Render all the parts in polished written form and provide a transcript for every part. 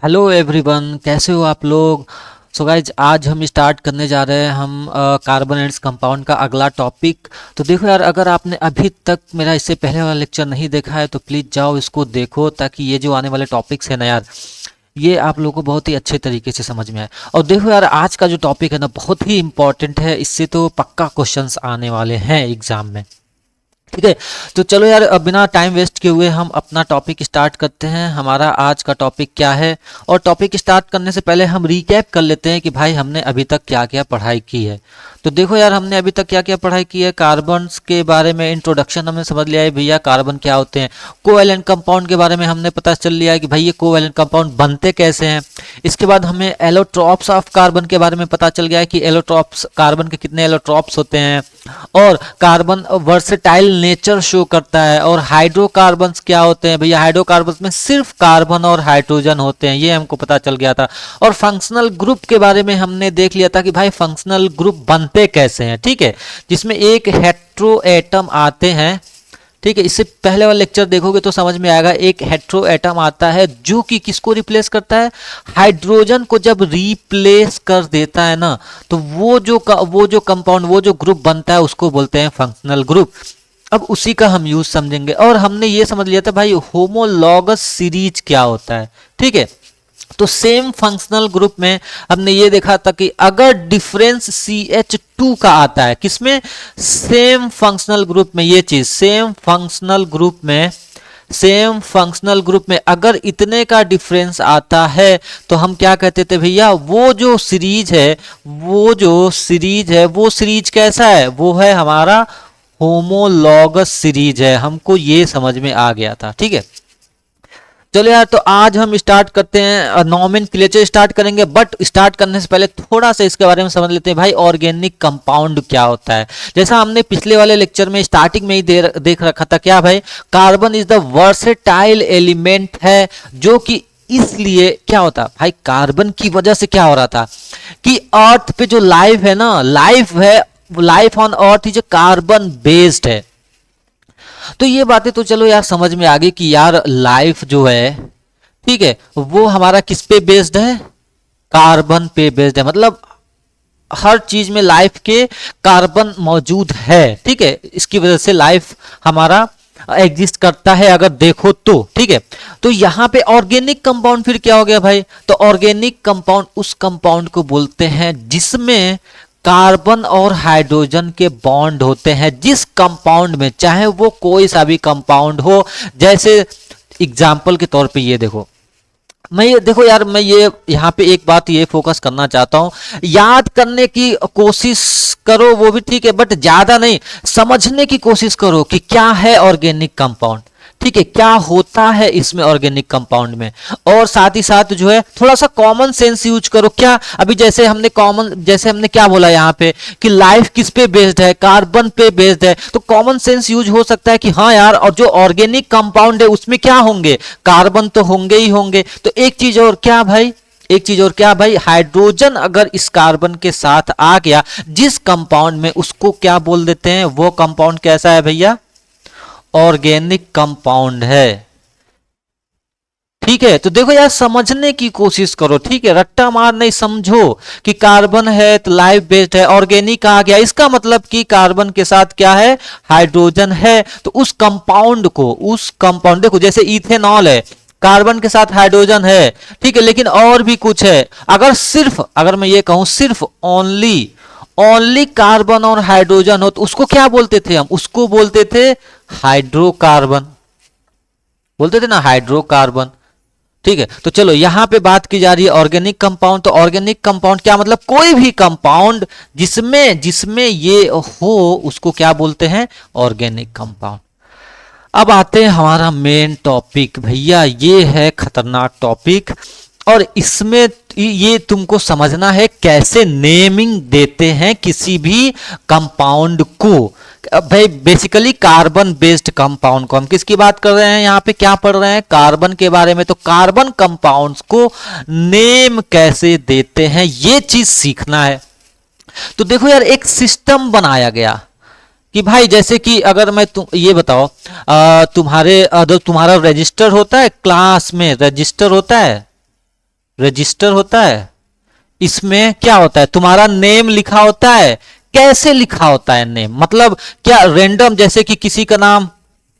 Hello everyone, कैसे हो आप लोग। सो गाइज, आज हम स्टार्ट करने जा रहे हैं हम कार्बोनेट्स कंपाउंड का अगला टॉपिक। तो देखो यार, अगर आपने अभी तक मेरा इससे पहले वाला लेक्चर नहीं देखा है तो प्लीज़ जाओ इसको देखो, ताकि ये जो आने वाले टॉपिक्स है ना यार, ये आप लोगों को बहुत ही अच्छे तरीके से समझ में आए। और देखो यार, आज का जो टॉपिक है ना बहुत ही इंपॉर्टेंट है, इससे तो पक्का क्वेश्चंस आने वाले हैं एग्जाम में। ठीक है, तो चलो यार, अब बिना टाइम वेस्ट किए हुए हम अपना टॉपिक स्टार्ट करते हैं। हमारा आज का टॉपिक क्या है, और टॉपिक स्टार्ट करने से पहले हम रीकैप कर लेते हैं कि भाई हमने अभी तक क्या क्या पढ़ाई की है। तो देखो यार, हमने अभी तक क्या क्या पढ़ाई की है। कार्बन्स के बारे में इंट्रोडक्शन हमने समझ लिया है भैया, कार्बन क्या होते हैं। कोवैलेंट कंपाउंड के बारे में हमने पता चल लिया है कि भाई ये कोवैलेंट कंपाउंड बनते कैसे हैं। इसके बाद हमें एलोट्रॉप्स ऑफ कार्बन के बारे में पता चल गया है कि एलोट्रॉप्स, कार्बन के कितने एलोट्रॉप्स होते हैं, और कार्बन वर्सेटाइल नेचर शो करता है। और हाइड्रोकार्बन्स क्या होते हैं भैया, हाइड्रोकार्बन्स में सिर्फ कार्बन और हाइड्रोजन होते हैं, ये हमको पता चल गया था। और फंक्शनल ग्रुप के बारे में हमने देख लिया था कि भाई फंक्शनल ग्रुप बनते कैसे हैं। ठीक है, जिसमें एक हेट्रो एटम आते हैं। ठीक है, इससे पहले वाला लेक्चर देखोगे तो समझ में आएगा। एक हेट्रो एटम आता है जो कि किसको रिप्लेस करता है, हाइड्रोजन को जब रिप्लेस कर देता है ना, तो वो जो कंपाउंड, वो जो ग्रुप बनता है उसको बोलते हैं फंक्शनल ग्रुप। अब उसी का हम यूज समझेंगे। और हमने ये समझ लिया था भाई होमोलॉगस सीरीज क्या होता है। ठीक है, तो सेम फंक्शनल ग्रुप में हमने ये देखा था कि अगर डिफरेंस CH2 का आता है, किसमें, सेम फंक्शनल ग्रुप में, ये चीज सेम फंक्शनल ग्रुप में अगर इतने का डिफरेंस आता है तो हम क्या कहते थे भैया, वो सीरीज कैसा है, वो है हमारा होमोलॉगस सीरीज है। हमको ये समझ में आ गया था। ठीक है, चलो यार, तो आज हम स्टार्ट करते हैं, नॉमेनक्लेचर स्टार्ट करेंगे। बट स्टार्ट करने से पहले थोड़ा सा इसके बारे में समझ लेते हैं भाई, ऑर्गेनिक कंपाउंड क्या होता है। जैसा हमने पिछले वाले लेक्चर में स्टार्टिंग में ही देख रखा था, क्या भाई, carbon is the versatile element है, जो कि इसलिए क्या होता भाई, कार्बन की वजह से क्या हो रहा था कि अर्थ पे जो लाइफ है ना, life on earth is carbon based है। तो ये बातें तो चलो यार समझ में आ गई कि यार लाइफ जो है, ठीक है, वो हमारा किस पे बेस्ड है, कार्बन पे बेस्ड है। मतलब हर चीज में लाइफ के कार्बन मौजूद है। ठीक है, इसकी वजह से लाइफ हमारा एग्जिस्ट करता है अगर देखो तो। ठीक है, तो यहां पे ऑर्गेनिक कंपाउंड फिर क्या हो गया भाई, तो ऑर्गेनिक कंपाउंड उस कंपाउंड को बोलते हैं जिसमें कार्बन और हाइड्रोजन के बॉन्ड होते हैं। जिस कंपाउंड में, चाहे वो कोई सा भी कंपाउंड हो, जैसे एग्जाम्पल के तौर पे ये देखो, देखो यार, मैं ये यहाँ पे एक बात ये फोकस करना चाहता हूं, याद करने की कोशिश करो वो भी ठीक है, बट ज्यादा नहीं, समझने की कोशिश करो कि क्या है ऑर्गेनिक कंपाउंड। ठीक है, क्या होता है इसमें ऑर्गेनिक कंपाउंड में, और साथ ही साथ जो है थोड़ा सा कॉमन सेंस यूज करो। क्या अभी जैसे हमने क्या बोला यहाँ पे कि लाइफ किस पे बेस्ड है, कार्बन पे बेस्ड है, तो कॉमन सेंस यूज हो सकता है कि हाँ यार, और जो ऑर्गेनिक कंपाउंड है उसमें क्या होंगे, कार्बन तो होंगे ही होंगे। तो एक चीज और क्या भाई, हाइड्रोजन अगर इस कार्बन के साथ आ गया जिस कंपाउंड में, उसको क्या बोल देते हैं, वो कंपाउंड कैसा है भैया, ऑर्गेनिक कंपाउंड है। ठीक है, तो देखो यार, समझने की कोशिश करो। ठीक है, रट्टा मार नहीं, समझो कि कार्बन है तो लाइफ बेस्ड है, ऑर्गेनिक आ गया, इसका मतलब कि कार्बन के साथ क्या है, हाइड्रोजन है। तो उस कंपाउंड देखो, जैसे इथेनॉल है, कार्बन के साथ हाइड्रोजन है, ठीक है, लेकिन और भी कुछ है। अगर मैं ये कहूं सिर्फ ओनली कार्बन और हाइड्रोजन हो, तो उसको क्या बोलते थे, हम उसको बोलते थे हाइड्रोकार्बन, बोलते थे ना, हाइड्रोकार्बन। ठीक है, तो चलो यहां पे बात की जा रही है ऑर्गेनिक कंपाउंड। तो ऑर्गेनिक कंपाउंड क्या मतलब, कोई भी कंपाउंड जिसमें ये हो उसको क्या बोलते हैं, ऑर्गेनिक कंपाउंड। अब आते हैं हमारा मेन टॉपिक भैया, ये है खतरनाक टॉपिक, और इसमें ये तुमको समझना है कैसे नेमिंग देते हैं किसी भी कंपाउंड को। अब भाई बेसिकली कार्बन बेस्ड कंपाउंड को, हम किसकी बात कर रहे हैं, यहाँ पे क्या पढ़ रहे हैं, कार्बन के बारे में। तो कार्बन कंपाउंड्स को नेम कैसे देते हैं, ये चीज सीखना है। तो देखो यार, एक सिस्टम बनाया गया कि भाई, जैसे कि अगर मैं ये बताओ, तुम्हारा रजिस्टर होता है, क्लास में रजिस्टर होता है, रजिस्टर होता है, इसमें क्या होता है, तुम्हारा नेम लिखा होता है। कैसे लिखा होता है नेम, मतलब क्या रैंडम, जैसे कि किसी का नाम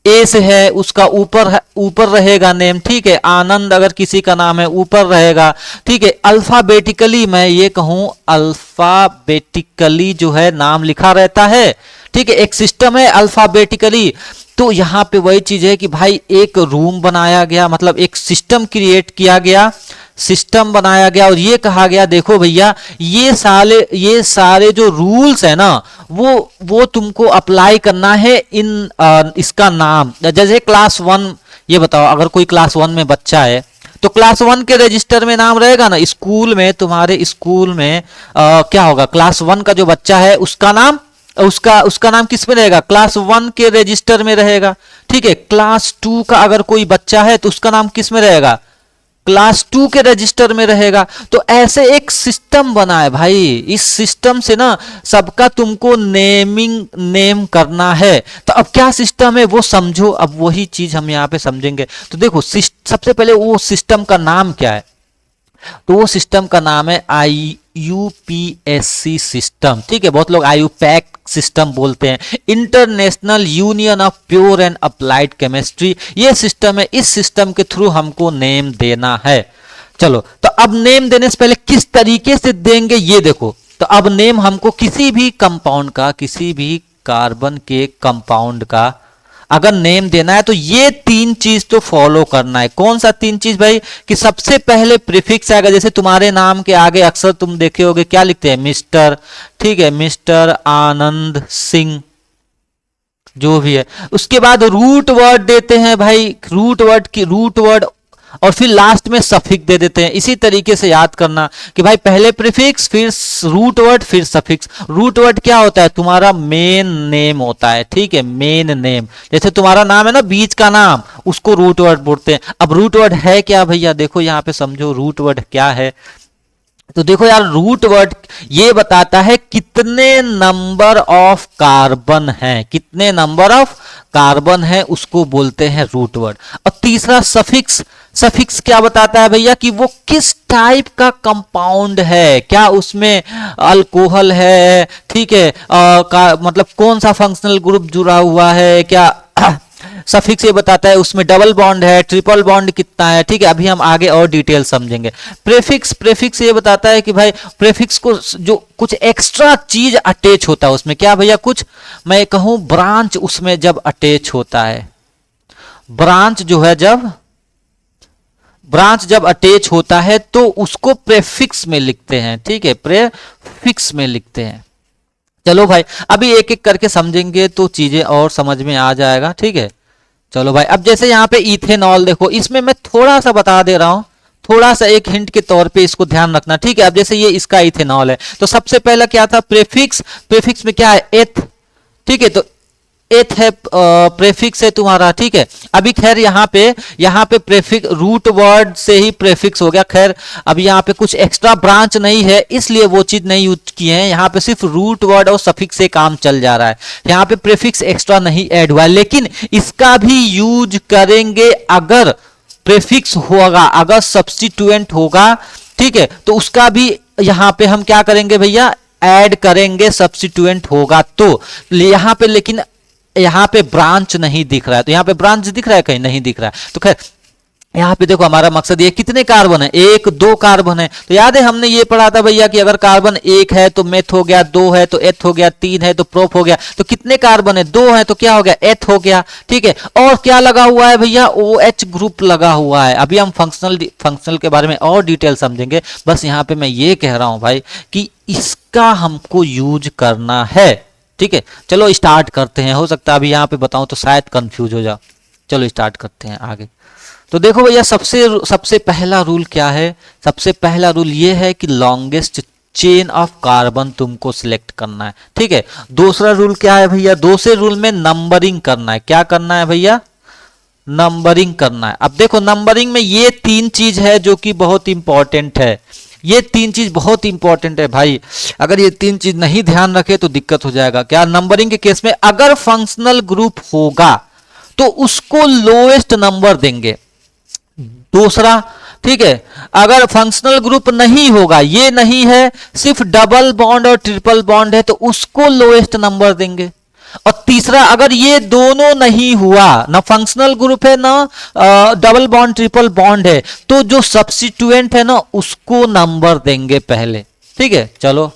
ए से है, उसका ऊपर रहेगा नेम, ठीक है। आनंद अगर किसी का नाम है ऊपर रहेगा, ठीक है। अल्फाबेटिकली, मैं ये कहूं अल्फाबेटिकली जो है नाम लिखा रहता है, ठीक है। एक सिस्टम है अल्फाबेटिकली। तो यहां पे वही चीज है कि भाई एक रूम बनाया गया, मतलब एक सिस्टम क्रिएट किया गया, सिस्टम बनाया गया और ये कहा गया देखो भैया ये सारे जो रूल्स है ना वो तुमको अप्लाई करना है इन इसका नाम। जैसे क्लास 1, ये बताओ अगर कोई क्लास 1 में बच्चा है तो क्लास 1 के रजिस्टर में नाम रहेगा ना। स्कूल में, तुम्हारे स्कूल में क्या होगा, क्लास 1 का जो बच्चा है उसका नाम किस में रहेगा, क्लास 1 के रजिस्टर में रहेगा, ठीक है। क्लास 2 का अगर कोई बच्चा है तो उसका नाम किस में रहेगा, क्लास 2 के रजिस्टर में रहेगा। तो ऐसे एक सिस्टम बना है भाई, इस सिस्टम से ना सबका तुमको नेम करना है। तो अब क्या सिस्टम है वो समझो, अब वही चीज हम यहाँ पे समझेंगे। तो देखो सबसे पहले वो सिस्टम का नाम क्या है, तो वो सिस्टम का नाम है IUPAC सिस्टम, ठीक है। बहुत लोग IUPAC सिस्टम बोलते हैं, international union of pure and applied chemistry, ये सिस्टम है। इस सिस्टम के थ्रू हमको नेम देना है। चलो, तो अब नेम देने से पहले किस तरीके से देंगे ये देखो। तो अब नेम हमको किसी भी कंपाउंड का, किसी भी कार्बन के कंपाउंड का अगर नेम देना है तो ये 3 चीज तो फॉलो करना है। कौन सा 3 चीज भाई, कि सबसे पहले प्रीफिक्स आएगा। जैसे तुम्हारे नाम के आगे अक्सर तुम देखे होगे क्या लिखते हैं, मिस्टर, ठीक है, मिस्टर आनंद सिंह जो भी है। उसके बाद रूट वर्ड देते हैं भाई, रूट वर्ड और फिर लास्ट में सफिक्स दे देते हैं। इसी तरीके से याद करना कि भाई पहले प्रीफिक्स, फिर रूट वर्ड, फिर सफिक्स। रूट वर्ड क्या होता है, तुम्हारा मेन नेम होता है, ठीक है, मेन नेम। जैसे तुम्हारा नाम है ना, बीच का नाम, उसको रूट वर्ड बोलते हैं। अब रूट वर्ड है क्या भैया, देखो यहां पे समझो रूट वर्ड क्या है। तो देखो यार, रूट वर्ड ये बताता है कितने नंबर ऑफ कार्बन है, कितने नंबर ऑफ कार्बन है उसको बोलते हैं रूट वर्ड। और तीसरा सफिक्स, सफिक्स क्या बताता है भैया, कि वो किस टाइप का कंपाउंड है, क्या उसमें अल्कोहल है, ठीक है, मतलब कौन सा फंक्शनल ग्रुप जुड़ा हुआ है, क्या सफिक्स ये बताता है उसमें डबल बॉन्ड है, ट्रिपल बॉन्ड कितना है, ठीक है। अभी हम आगे और डिटेल समझेंगे। प्रेफिक्स ये बताता है कि भाई प्रेफिक्स को जो कुछ एक्स्ट्रा चीज अटैच होता है उसमें, क्या भैया, कुछ मैं कहूं ब्रांच उसमें जब अटैच होता है, ब्रांच जो है ब्रांच जब अटैच होता है तो उसको प्रेफिक्स में लिखते हैं, ठीक है, प्रेफिक्स में लिखते हैं। चलो भाई, अभी एक एक करके समझेंगे तो चीजें और समझ में आ जाएगा, ठीक है। चलो भाई, अब जैसे यहाँ पे इथेनॉल देखो, इसमें मैं थोड़ा सा बता दे रहा हूं, थोड़ा सा एक हिंट के तौर पे इसको ध्यान रखना, ठीक है। अब जैसे ये इसका इथेनॉल है तो सबसे पहला क्या था, प्रेफिक्स। प्रेफिक्स में क्या है, एथ, ठीक है। तो एथ है, प्रेफिक्स है तुम्हारा, ठीक है। अभी खैर यहाँ पे प्रेफिक्स रूट वर्ड से ही प्रेफिक्स हो गया। खैर अभी यहाँ पे कुछ एक्स्ट्रा ब्रांच नहीं है इसलिए वो चीज नहीं यूज की है, यहाँ पे सिर्फ रूट वर्ड और सफिक्स से काम चल जा रहा है। यहाँ पे प्रेफिक्स एक्स्ट्रा नहीं ऐड हुआ है, लेकिन इसका भी यूज करेंगे अगर प्रेफिक्स होगा, अगर सब्स्टिट्यूएंट होगा, ठीक है, तो उसका भी यहाँ पे हम क्या करेंगे भैया, ऐड करेंगे, सब्स्टिट्यूएंट होगा तो। यहाँ पे लेकिन यहाँ पे ब्रांच नहीं दिख रहा है, तो यहाँ पे ब्रांच दिख रहा है, कहीं नहीं दिख रहा है। तो खैर यहाँ पे देखो हमारा मकसद ये, कितने कार्बन है, 1 2 कार्बन है। तो याद है हमने ये पढ़ा था भैया कि अगर कार्बन 1 है तो मेथ हो गया, 2 है तो एथ हो गया, 3 है तो प्रोप हो गया। तो कितने कार्बन है, 2 है तो क्या हो गया, एथ हो गया, ठीक है। और क्या लगा हुआ है भैया, OH ग्रुप लगा हुआ है। अभी हम फंक्शनल के बारे में और डिटेल समझेंगे, बस यहाँ पे मैं ये कह रहा हूं भाई कि इसका हमको यूज करना है, ठीक है। चलो स्टार्ट करते हैं, हो सकता है अभी यहाँ पे बताऊं तो शायद कंफ्यूज हो जाओ। चलो स्टार्ट करते हैं आगे। तो देखो भैया, सबसे पहला रूल क्या है, सबसे पहला रूल ये है कि लॉन्गेस्ट चेन ऑफ कार्बन तुमको सिलेक्ट करना है, ठीक है। दूसरा रूल क्या है भैया, दूसरे रूल में नंबरिंग करना है। क्या करना है भैया, नंबरिंग करना है। अब देखो नंबरिंग में ये 3 चीज है जो कि बहुत इंपॉर्टेंट है, ये 3 चीज बहुत इंपॉर्टेंट है भाई। अगर ये 3 चीज नहीं ध्यान रखे तो दिक्कत हो जाएगा। क्या, नंबरिंग के केस में अगर फंक्शनल ग्रुप होगा तो उसको लोएस्ट नंबर देंगे। दूसरा, ठीक है। अगर फंक्शनल ग्रुप नहीं होगा, ये नहीं है, सिर्फ डबल बॉन्ड और ट्रिपल बॉन्ड है, तो उसको लोएस्ट नंबर देंगे। और तीसरा, अगर ये दोनों नहीं हुआ, ना फंक्शनल ग्रुप है ना डबल बॉन्ड ट्रिपल बॉन्ड है, तो जो सब्स्टिट्यूएंट है ना उसको नंबर देंगे पहले। ठीक है, चलो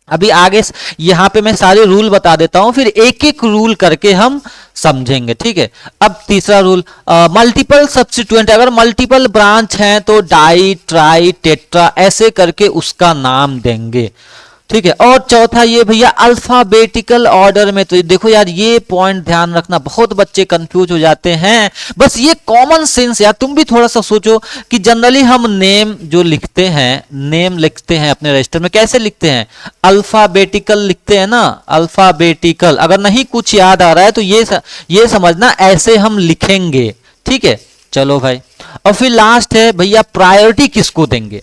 अभी आगे यहां पे मैं सारे रूल बता देता हूं, फिर एक एक रूल करके हम समझेंगे। ठीक है, अब तीसरा रूल, मल्टीपल सब्स्टिट्यूएंट, अगर मल्टीपल ब्रांच हैं तो डाई ट्राई टेट्रा ऐसे करके उसका नाम देंगे। ठीक है, और चौथा ये भैया अल्फाबेटिकल ऑर्डर में, तो देखो यार ये पॉइंट ध्यान रखना, बहुत बच्चे कंफ्यूज हो जाते हैं। बस ये कॉमन सेंस यार, तुम भी थोड़ा सा सोचो कि जनरली हम नेम जो लिखते हैं, नेम लिखते हैं अपने रजिस्टर में, कैसे लिखते हैं? अल्फाबेटिकल लिखते हैं ना, अल्फाबेटिकल। अगर नहीं कुछ याद आ रहा है तो ये समझना ऐसे हम लिखेंगे। ठीक है, चलो भाई। और फिर लास्ट है भैया प्रायोरिटी किसको देंगे,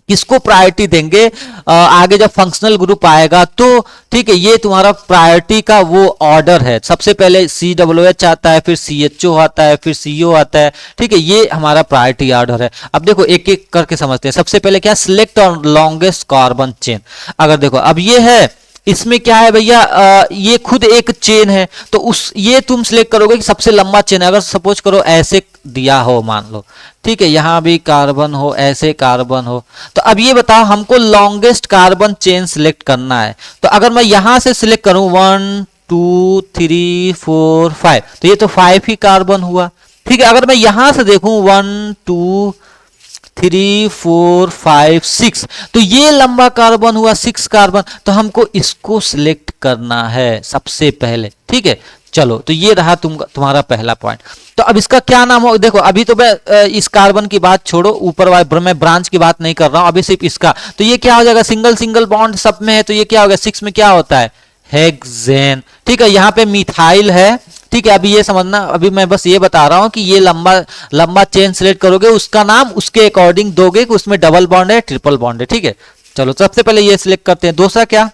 किसको प्रायोरिटी देंगे आगे जब फंक्शनल ग्रुप आएगा तो। ठीक है, ये तुम्हारा प्रायोरिटी का वो ऑर्डर है, सबसे पहले CWH आता है, फिर CHO आता है, फिर CO आता है। ठीक है, ये हमारा प्रायोरिटी ऑर्डर है। अब देखो एक एक करके समझते हैं। सबसे पहले क्या, सिलेक्ट और लॉन्गेस्ट कार्बन चेन। अगर देखो अब ये है, इसमें क्या है भैया, ये खुद एक चेन है, तो ये तुम सिलेक्ट करोगे कि सबसे लंबा चेन है। अगर सपोज करो ऐसे दिया हो, मान लो, ठीक है, यहां भी कार्बन हो, ऐसे कार्बन हो, तो अब ये बताओ हमको लॉन्गेस्ट कार्बन चेन सिलेक्ट करना है। तो अगर मैं यहां से सिलेक्ट करूं 1 2 3 4 5, तो ये तो 5 ही कार्बन हुआ। ठीक है, अगर मैं यहां से देखूं 1 2 3 4 5 6, तो ये लंबा कार्बन हुआ 6 कार्बन, तो हमको इसको सिलेक्ट करना है सबसे पहले। ठीक है, चलो तो ये रहा तुम्हारा पहला पॉइंट। तो अब इसका क्या नाम हो, देखो अभी तो मैं इस कार्बन की बात छोड़ो, ऊपर वाले मैं ब्रांच की बात नहीं कर रहा हूं, अभी सिर्फ इसका। तो ये क्या हो जाएगा, सिंगल सिंगल बॉन्ड सब में है, तो ये क्या हो गया, 6 में क्या होता है, हेक्सेन। ठीक है, यहाँ पे मिथाइल है। ठीक है, अभी ये समझना, अभी मैं बस ये बता रहा हूं कि ये लंबा लंबा चेन सिलेक्ट करोगे, उसका नाम उसके अकॉर्डिंग दोगे कि उसमें डबल बॉन्ड है ट्रिपल बॉन्ड है। ठीक है, चलो सबसे पहले ये सिलेक्ट करते हैं। दूसरा क्या,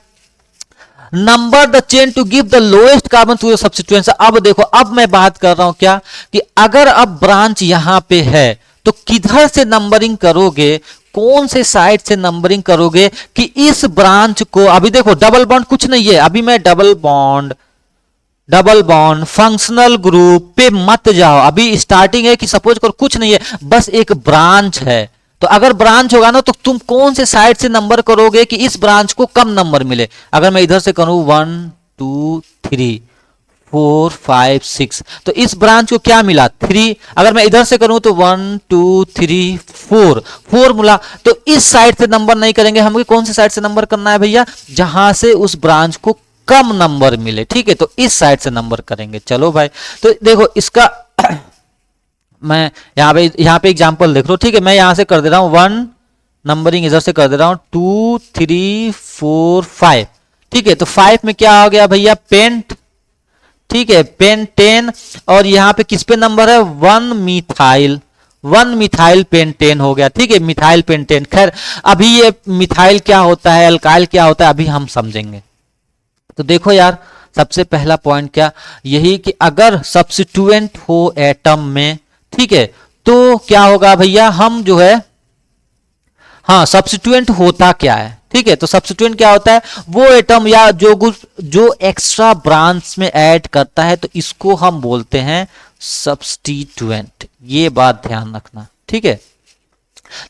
number the chain to give the lowest carbon to the substituents. अब देखो, अब मैं बात कर रहा हूं क्या, कि अगर अब ब्रांच यहां पे है तो किधर से नंबरिंग करोगे, कौन से साइड से नंबरिंग करोगे कि इस ब्रांच को, अभी देखो डबल बॉन्ड कुछ नहीं है, अभी मैं डबल बॉन्ड फंक्शनल ग्रुप पे मत जाओ, अभी स्टार्टिंग है कि सपोज करो कुछ नहीं है, बस एक ब्रांच है। तो अगर ब्रांच होगा ना तो तुम कौन से साइड से नंबर करोगे कि इस ब्रांच को कम नंबर मिले। अगर मैं इधर से करूं 1 2 3 4 5 6, तो इस ब्रांच को क्या मिला, 3। अगर मैं इधर से करूं तो 1 2 3 4 मिला, तो इस साइड से नंबर नहीं करेंगे, हमें कौन से साइड से नंबर करना है भैया, जहां से उस ब्रांच को कम नंबर मिले। ठीक है, तो इस साइड से नंबर करेंगे। चलो भाई, तो देखो इसका मैं यहाँ पे एग्जांपल देख लो। ठीक है, मैं यहां से कर दे रहा हूं 1, नंबरिंग इधर से कर दे रहा हूं 2 3 4 5। ठीक है, तो 5 में क्या हो गया भैया, पेंट। ठीक है, पेंटेन। और यहाँ पे किस पे नंबर है, 1 मिथाइल पेंटेन हो गया। ठीक है, मिथाइल पेंटेन। खैर अभी ये मिथाइल क्या होता है, अल्काइल क्या होता है, अभी हम समझेंगे। तो देखो यार, सबसे पहला पॉइंट क्या, यही कि अगर सब्स्टिट्यूएंट हो एटम में, ठीक है, तो क्या होगा भैया, हम जो है, हाँ सब्स्टिट्यूएंट होता क्या है। ठीक है, तो सब्स्टिट्यूएंट क्या होता है, वो एटम या जो एक्स्ट्रा ब्रांच में ऐड करता है, तो इसको हम बोलते हैं सब्स्टिट्यूएंट। ये बात ध्यान रखना। ठीक है,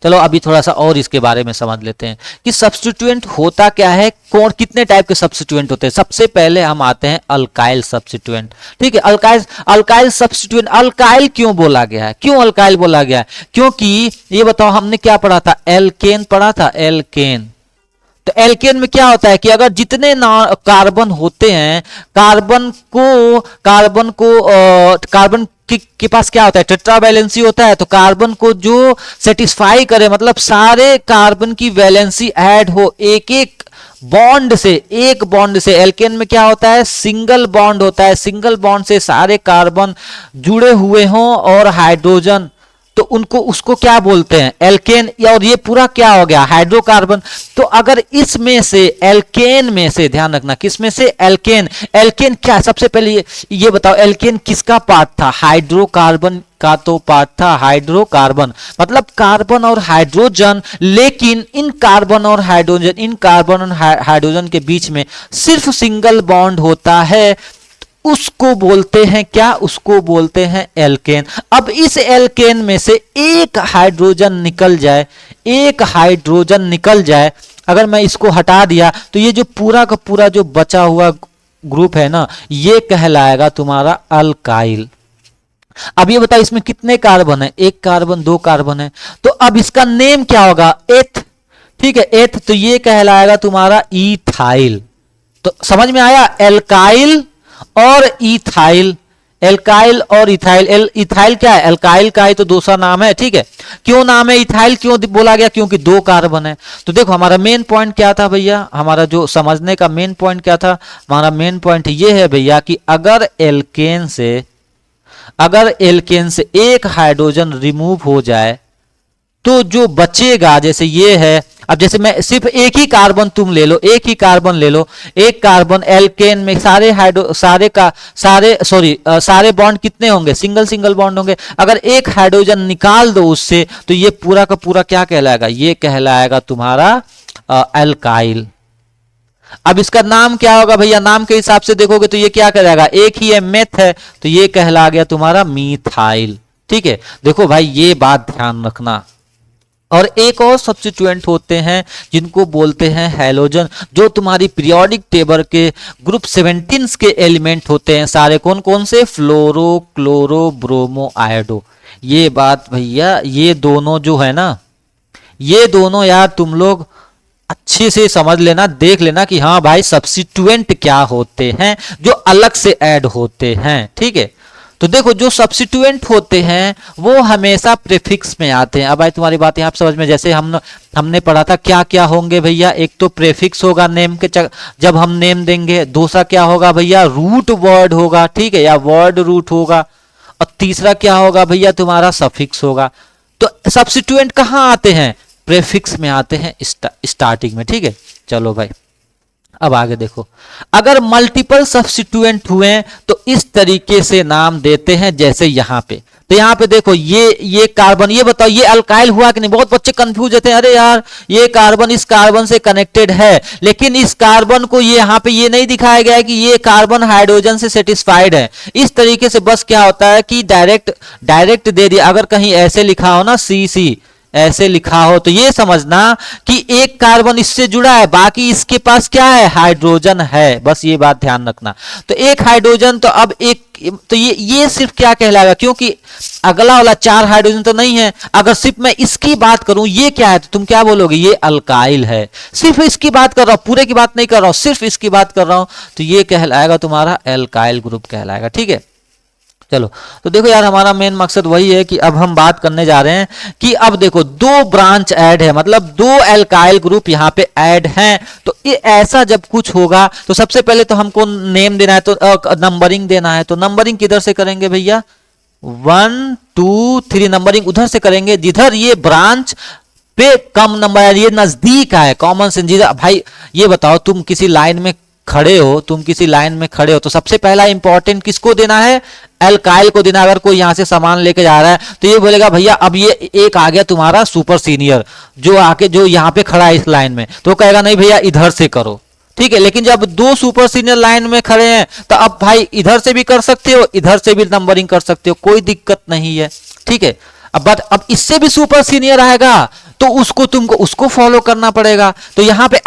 चलो अभी थोड़ा सा और इसके बारे में समझ लेते हैं कि सब्स्टिट्यूएंट होता क्या है, कौन कितने टाइप के सब्स्टिट्यूएंट होते हैं। सबसे पहले हम आते हैं अल्काइल सब्स्टिट्यूएंट। ठीक है, अल्काइल सब्स्टिट्यूएंट, अल्काइल क्यों बोला गया है, क्यों अल्काइल बोला गया है, क्योंकि ये बताओ हमने क्या पढ़ा था, एल्केन पढ़ा था, एल्केन। तो एल्केन में क्या होता है कि अगर जितने कार्बन होते हैं, कार्बन के पास क्या होता है, टेट्रा वैलेंसी होता है, तो कार्बन को जो सेटिस्फाई करे, मतलब सारे कार्बन की वैलेंसी ऐड हो एक एक बॉन्ड से। एल्केन में क्या होता है, सिंगल बॉन्ड होता है, सिंगल बॉन्ड से सारे कार्बन जुड़े हुए हों और हाइड्रोजन तो उनको उसको क्या बोलते हैं, एल्केन। और ये पूरा क्या हो गया, हाइड्रोकार्बन। तो अगर इसमें से एल्केन में से, ध्यान रखना किस में से, एल्केन। एल्केन क्या, सबसे पहले ये बताओ एल्केन किसका पार्ट था, हाइड्रोकार्बन का तो पार्ट था, हाइड्रोकार्बन मतलब कार्बन और हाइड्रोजन। लेकिन इन कार्बन और हाइड्रोजन के बीच में सिर्फ सिंगल बॉन्ड होता है, उसको बोलते हैं क्या, उसको बोलते हैं एल्केन। अब इस एल्केन में से एक हाइड्रोजन निकल जाए, एक हाइड्रोजन निकल जाए, अगर मैं इसको हटा दिया तो ये जो पूरा का पूरा जो बचा हुआ ग्रुप है ना, ये कहलाएगा तुम्हारा अल्काइल। अब ये बताओ इसमें कितने कार्बन है, एक कार्बन, दो कार्बन है, तो अब इसका नेम क्या होगा, एथ। ठीक है, एथ, तो ये कहलाएगा तुम्हारा इथाइल। तो समझ में आया, एल्काइल और इथाइल, एल्काइल और इथाइल। इथाइल क्या है, एल्काइल का ही तो दूसरा नाम है। ठीक है, क्यों नाम है इथाइल, क्यों बोला गया, क्योंकि दो कार्बन है। तो देखो हमारा मेन पॉइंट क्या था भैया, हमारा जो समझने का मेन पॉइंट क्या था, हमारा मेन पॉइंट ये है भैया कि अगर एल्केन से एक हाइड्रोजन रिमूव हो जाए तो जो बचेगा, जैसे ये है, अब जैसे मैं सिर्फ एक ही कार्बन तुम ले लो, एक ही कार्बन ले लो, एक कार्बन एल्केन में सारे बॉन्ड कितने होंगे, सिंगल सिंगल बॉन्ड होंगे। अगर एक हाइड्रोजन निकाल दो उससे तो ये पूरा का पूरा क्या कहलाएगा, ये कहलाएगा तुम्हारा अल्काइल। अब इसका नाम क्या होगा भैया, नाम के हिसाब से देखोगे तो ये क्या कहलाएगा, एक ही है, मेथ है, तो ये कहला गया तुम्हारा मीथाइल। ठीक है, देखो भाई ये बात ध्यान रखना। और एक और सब्स्टिट्यूएंट होते हैं जिनको बोलते हैं हैलोजन, जो तुम्हारी पीरियोडिक टेबल के ग्रुप 17 के एलिमेंट होते हैं सारे, कौन कौन से, फ्लोरो, क्लोरो, ब्रोमो, आयोडो। ये बात भैया, ये दोनों जो है ना, ये दोनों यार तुम लोग अच्छे से समझ लेना, देख लेना कि हाँ भाई सब्स्टिट्यूएंट क्या होते हैं जो अलग से ऐड होते हैं। ठीक है, तो देखो जो सब्स्टिट्यूएंट होते हैं वो हमेशा प्रीफिक्स में आते हैं। अब भाई तुम्हारी बात यहाँ समझ में, जैसे हमने पढ़ा था क्या क्या होंगे भैया, एक तो प्रीफिक्स होगा नेम के जब हम नेम देंगे, दूसरा क्या होगा भैया, रूट वर्ड होगा, ठीक है, या वर्ड रूट होगा, और तीसरा क्या होगा भैया तुम्हारा सफिक्स होगा। तो सब्स्टिट्यूएंट कहाँ आते हैं, प्रीफिक्स में आते हैं, स्टार्टिंग में। ठीक है, चलो भाई अब आगे देखो, अगर मल्टीपल सब्स्टिट्यूएंट हुए तो इस तरीके से नाम देते हैं, जैसे यहां पे। तो यहां पे देखो ये कार्बन, ये बताओ ये अल्काइल हुआ कि नहीं। बहुत बच्चे कंफ्यूज होते हैं, अरे यार ये कार्बन इस कार्बन से कनेक्टेड है, लेकिन इस कार्बन को ये यहां पे ये नहीं दिखाया गया है कि ये कार्बन हाइड्रोजन से सेटिस्फाइड है। इस तरीके से बस क्या होता है कि डायरेक्ट दे दिया। अगर कहीं ऐसे लिखा हो ना, सी ऐसे लिखा हो, तो ये समझना कि एक कार्बन इससे जुड़ा है, बाकी इसके पास क्या है, हाइड्रोजन है। बस ये बात ध्यान रखना। तो एक हाइड्रोजन, तो अब एक, तो ये सिर्फ क्या कहलाएगा, क्योंकि अगला वाला 4 हाइड्रोजन तो नहीं है। अगर सिर्फ मैं इसकी बात करूं, ये क्या है, तो तुम क्या बोलोगे, ये अल्काइल है। सिर्फ इसकी बात कर रहा हूं, पूरे की बात नहीं कर रहा हूं, सिर्फ इसकी बात कर रहा हूं, तो ये कहलाएगा तुम्हारा एल्काइल ग्रुप कहलाएगा। ठीक है, चलो तो देखो यार हमारा मेन मकसद वही है कि अब हम बात करने जा रहे हैं कि अब देखो 2 ब्रांच ऐड है, मतलब 2 एल्काइल ग्रुप यहाँ पे ऐड हैं। तो ये ऐसा जब कुछ होगा तो सबसे पहले तो हमको नेम देना है, तो नंबरिंग देना है। तो नंबरिंग किधर से करेंगे भैया, 1 2 3 नंबरिंग उधर से करेंगे जिधर ये ब्रांच पे कम नंबर है, ये नजदीक है, कॉमन सेंस। भाई ये बताओ, तुम किसी लाइन में खड़े हो, तो सबसे पहला इंपॉर्टेंट किसको देना है, एल्काइल को देना। अगर कोई यहां से सामान लेके जा रहा है तो ये बोलेगा भैया अब ये एक आ गया तुम्हारा सुपर सीनियर, जो यहाँ पे खड़ा है इस लाइन में, तो कहेगा नहीं भैया इधर से करो। ठीक है, लेकिन जब 2 सुपर सीनियर लाइन में खड़े हैं तो अब भाई इधर से भी कर सकते हो, इधर से भी नंबरिंग कर सकते हो, कोई दिक्कत नहीं है। ठीक है, अब इससे भी सुपर सीनियर आएगा तो उसको फॉलो करना पड़ेगा। तो यहाँ पे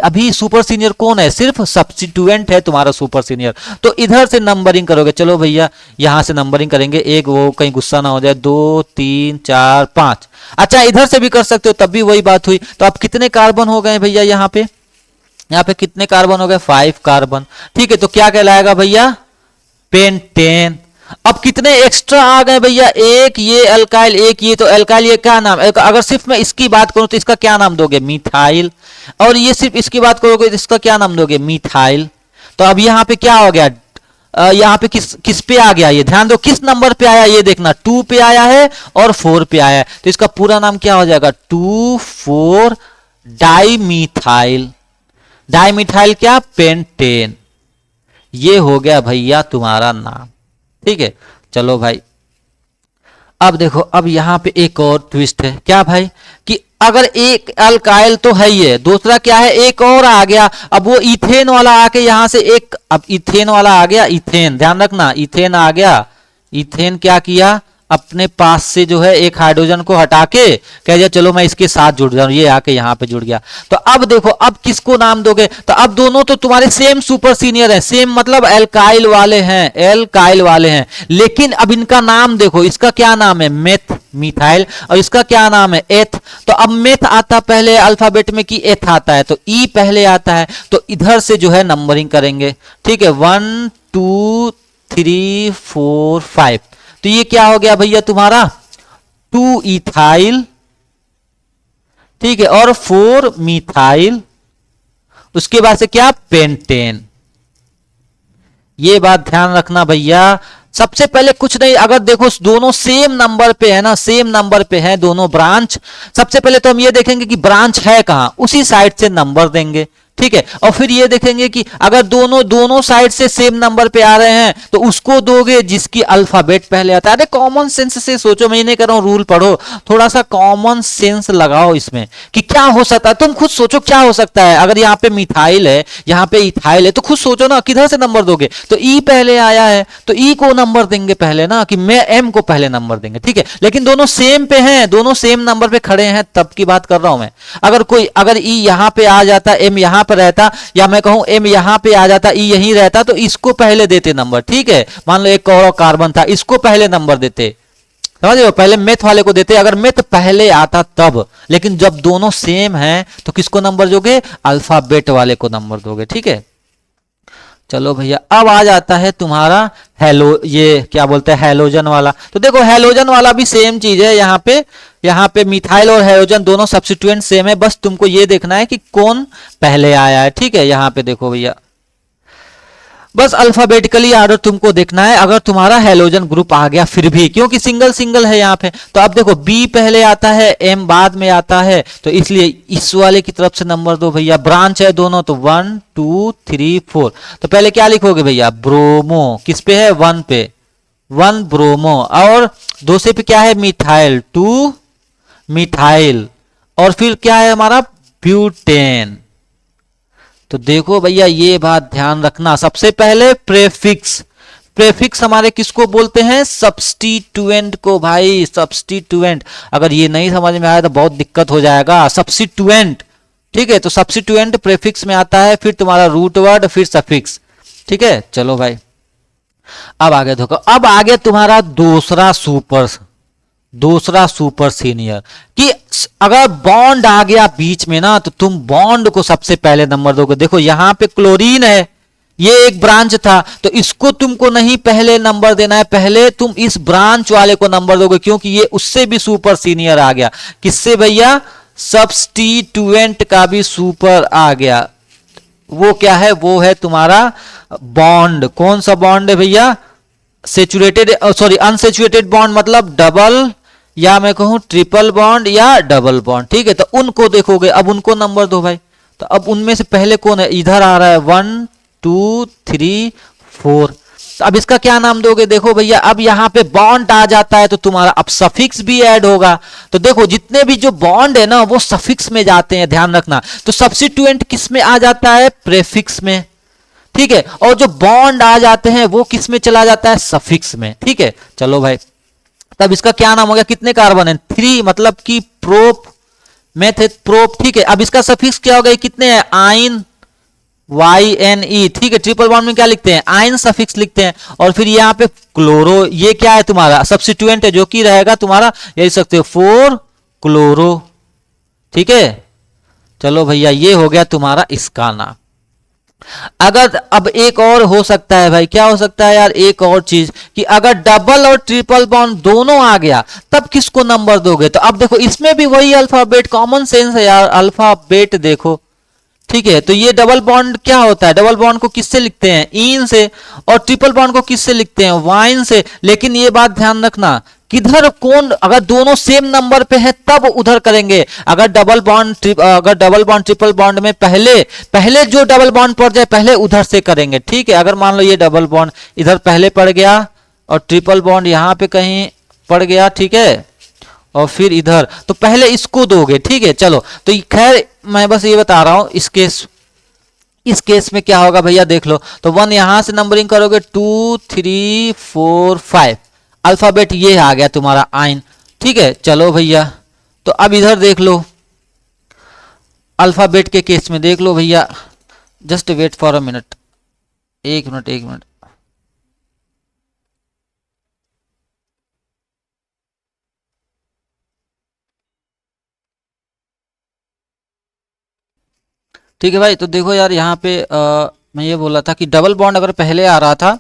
अभी सुपर सीनियर कौन है, सिर्फ सब्स्टिट्यूएंट है तुम्हारा सुपर सीनियर। तो इधर से नंबरिंग करोगे, चलो भैया यहां से नंबरिंग करेंगे, एक वो कहीं गुस्सा ना हो जाए, 2 3 4 5। अच्छा इधर से भी कर सकते हो, तब भी वही बात हुई। तो अब कितने कार्बन हो गए भैया, यहाँ पे कितने कार्बन हो गए, 5 कार्बन। ठीक है, तो क्या कहलाएगा भैया, पेंटेन। अब कितने एक्स्ट्रा आ गए भैया, एक ये अल्काइल, एक ये, तो अल्काइल ये क्या नाम, अगर सिर्फ मैं इसकी बात करूं तो इसका क्या नाम दोगे, मिथाइल। और ये सिर्फ इसकी बात करोगे तो इसका क्या नाम दोगे, मिथाइल। तो अब यहाँ पे क्या हो गया, यहाँ पे किस किस पे आ गया, ये ध्यान दो किस नंबर पे आया ये देखना, 2 पे आया है और 4 पे आया है, तो इसका पूरा नाम क्या हो जाएगा, 2,4 डाइमीथाइल, डाइमीथाइल क्या, पेंटेन। ये हो गया भैया तुम्हारा नाम, ठीक है। चलो भाई अब देखो, अब यहां पे एक और ट्विस्ट है, क्या भाई, कि अगर एक अल्काइल तो है ये, दूसरा क्या है, एक और आ गया, अब वो इथेन वाला आके यहां से एक, अब इथेन वाला आ गया, इथेन ध्यान रखना, इथेन आ गया, इथेन क्या किया, अपने पास से जो है एक हाइड्रोजन को हटा के कह दिया चलो मैं इसके साथ जुड़ जाऊं, ये आके यहां पे जुड़ गया। तो अब देखो अब किसको नाम दोगे, तो अब दोनों तो तुम्हारे सेम सुपर सीनियर हैं, सेम मतलब एल्काइल वाले हैं, एल्काइल वाले हैं, लेकिन अब इनका नाम देखो, इसका क्या नाम है, मेथ मिथाइल, और इसका क्या नाम है, एथ। तो अब मेथ आता पहले अल्फाबेट में कि एथ आता है, तो ई पहले आता है, तो इधर से जो है नंबरिंग करेंगे, ठीक है, 1 2 3 4 5, तो ये क्या हो गया भैया तुम्हारा 2 इथाइल, ठीक है, और 4 मिथाइल, उसके बाद से क्या, पेंटेन। ये बात ध्यान रखना भैया, सबसे पहले कुछ नहीं, अगर देखो दोनों सेम नंबर पे है ना, सेम नंबर पे है दोनों ब्रांच, सबसे पहले तो हम ये देखेंगे कि ब्रांच है कहां, उसी साइड से नंबर देंगे, ठीक है, और फिर ये देखेंगे कि अगर दोनों साइड से सेम नंबर पे आ रहे हैं तो उसको दोगे जिसकी अल्फाबेट पहले आता है। अरे कॉमन सेंस से सोचो, मैं नहीं कर रहा हूं रूल पढ़ो, थोड़ा सा कॉमन सेंस लगाओ इसमें कि क्या हो सकता है, तुम खुद सोचो क्या हो सकता है, अगर यहाँ पे मिथाइल है यहाँ पे इथाइल है तो खुद सोचो ना किधर से नंबर दोगे, तो ई पहले आया है तो ई को नंबर देंगे पहले ना, कि मैं एम को पहले नंबर देंगे, ठीक है, लेकिन दोनों सेम पे हैं, दोनों सेम नंबर पे खड़े हैं तब की बात कर रहा हूं मैं। अगर ई यहां पे आ जाता, एम यहां पर रहता, या मैं कहूं एम यहां पे आ जाता, ई यहीं रहता, तो इसको पहले देते नंबर, ठीक है, मान लो एक और कार्बन था, इसको पहले नंबर देते, समझ रहे हो, पहले मेथ वाले को देते अगर मेथ पहले आता तब, लेकिन जब दोनों सेम हैं तो किसको नंबर दोगे, अल्फाबेट वाले को नंबर दोगे, ठीक है। चलो भैया अब आ जाता है तुम्हारा हेलो, ये क्या बोलते हैं हेलोजन वाला, तो देखो हेलोजन वाला भी सेम चीज है, यहाँ पे मिथाइल और हेलोजन दोनों सब्स्टिट्यूएंट सेम है, बस तुमको ये देखना है कि कौन पहले आया है, ठीक है। यहाँ पे देखो भैया बस अल्फाबेटिकली ऑर्डर तुमको देखना है, अगर तुम्हारा हेलोजन ग्रुप आ गया फिर भी, क्योंकि सिंगल सिंगल है यहाँ पे, तो अब देखो बी पहले आता है, एम बाद में आता है, तो इसलिए इस वाले की तरफ से नंबर दो भैया, ब्रांच है दोनों, तो 1 2 3 4, तो पहले क्या लिखोगे भैया, ब्रोमो, किस पे है, 1 पे, 1 ब्रोमो, और दूसरे पे क्या है, मिथाइल, 2 मिथाइल, और फिर क्या है हमारा, ब्यूटेन। तो देखो भैया ये बात ध्यान रखना, सबसे पहले प्रेफिक्स, प्रेफिक्स हमारे किसको बोलते हैं, सब्स्टिट्यूएंट को भाई, सब्स्टिट्यूएंट, अगर ये नहीं समझ में आया तो बहुत दिक्कत हो जाएगा, सब्स्टिट्यूएंट, ठीक है, तो सब्स्टिट्यूएंट प्रेफिक्स में आता है, फिर तुम्हारा रूट वर्ड, फिर सफिक्स, ठीक है। चलो भाई अब आगे देखो, अब आगे तुम्हारा दूसरा सुपर सीनियर, कि अगर बॉन्ड आ गया बीच में ना तो तुम बॉन्ड को सबसे पहले नंबर दोगे। देखो यहां पे क्लोरीन है, ये एक ब्रांच था, तो इसको तुमको नहीं पहले नंबर देना है, पहले तुम इस ब्रांच वाले को नंबर दोगे, क्योंकि ये उससे भी सुपर सीनियर आ गया, किससे भैया, सब्स्टिट्यूएंट का भी सुपर आ गया, वो क्या है, वो है तुम्हारा बॉन्ड, कौन सा बॉन्ड है भैया, सेचुरेटेड, सॉरी अनसेचुरेटेड बॉन्ड, मतलब डबल या मैं कहूं ट्रिपल बॉन्ड या डबल बॉन्ड, ठीक है, तो उनको देखोगे, अब उनको नंबर दो भाई, तो अब उनमें से पहले कौन है, इधर आ रहा है 1 2 3 4, तो अब इसका क्या नाम दोगे, देखो भैया अब यहां पे बॉन्ड आ जाता है तो तुम्हारा अब सफिक्स भी ऐड होगा, तो देखो जितने भी जो बॉन्ड है ना वो सफिक्स में जाते हैं, ध्यान रखना, तो सब्स्टिट्यूएंट किस में आ जाता है, प्रेफिक्स में, ठीक है, और जो बॉन्ड आ जाते हैं वो किस में चला जाता है, सफिक्स में, ठीक है। चलो भाई तब इसका क्या नाम हो गया, कितने कार्बन है, 3, मतलब कि प्रोप, मेथ प्रोप, ठीक है। अब इसका सफिक्स क्या हो गया, कितने हैं, आइन, YNE, ठीक है, ट्रिपल बॉन्ड में क्या लिखते हैं, आइन सफिक्स लिखते हैं, और फिर यहाँ पे क्लोरो, ये क्या है तुम्हारा सब्स्टिट्यूएंट है, जो कि रहेगा तुम्हारा, ये लिख सकते हो 4 क्लोरो, ठीक है। चलो भैया ये हो गया तुम्हारा इसका नाम। अगर अब एक और हो सकता है भाई, क्या हो सकता है यार, एक और चीज, कि अगर डबल और ट्रिपल बॉन्ड दोनों आ गया तब किसको नंबर दोगे, तो अब देखो इसमें भी वही अल्फाबेट, कॉमन सेंस है यार, अल्फाबेट देखो, ठीक है, तो ये डबल बॉन्ड क्या होता है, डबल बॉन्ड को किससे लिखते हैं, इन से, और ट्रिपल बॉन्ड को किससे लिखते हैं, वाइन से। लेकिन ये बात ध्यान रखना, किधर कौन, अगर दोनों सेम नंबर पे है तब उधर करेंगे। अगर डबल बॉन्ड ट्रिपल बॉन्ड में पहले पहले जो डबल बॉन्ड पड़ जाए पहले उधर से करेंगे। ठीक है, अगर मान लो ये डबल बॉन्ड इधर पहले पड़ गया और ट्रिपल बॉन्ड यहाँ पे कहीं पड़ गया, ठीक है, और फिर इधर, तो पहले इसको दोगे। ठीक है, चलो, तो खैर मैं बस ये बता रहा हूं इस केस में क्या होगा भैया, देख लो। तो 1 यहां से नंबरिंग करोगे, 2 3 4 5, अल्फाबेट ये आ गया तुम्हारा आइन। ठीक है, चलो भैया, तो अब इधर देख लो, अल्फाबेट के केस में देख लो भैया, just wait for a minute, एक मिनट। ठीक है भाई, तो देखो यार यहाँ पे मैं ये बोला था कि डबल बॉन्ड अगर पहले आ रहा था,